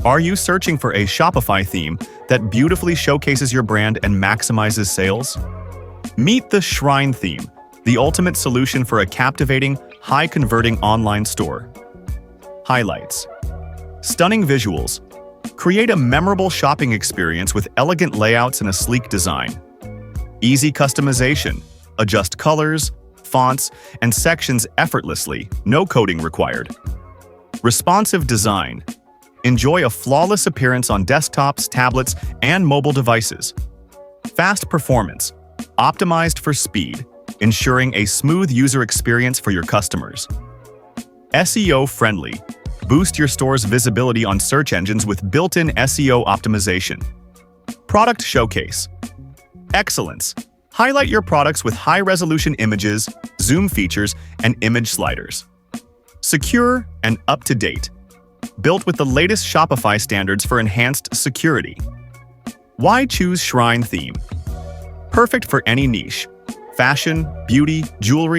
Are you searching for a Shopify theme that beautifully showcases your brand and maximizes sales? Meet the Shrine theme, the ultimate solution for a captivating, high-converting online store. Highlights: stunning visuals. Create a memorable shopping experience with elegant layouts and a sleek design. Easy customization. Adjust colors, fonts, and sections effortlessly, no coding required. Responsive design. Enjoy a flawless appearance on desktops, tablets, and mobile devices. Fast performance. Optimized for speed, ensuring a smooth user experience for your customers. SEO-friendly. Boost your store's visibility on search engines with built-in SEO optimization. Product showcase. Excellence. Highlight your products with high-resolution images, zoom features, and image sliders. Secure and up-to-date. Built with the latest Shopify standards for enhanced security. Why choose Shrine theme? Perfect for any niche: fashion, beauty, jewelry,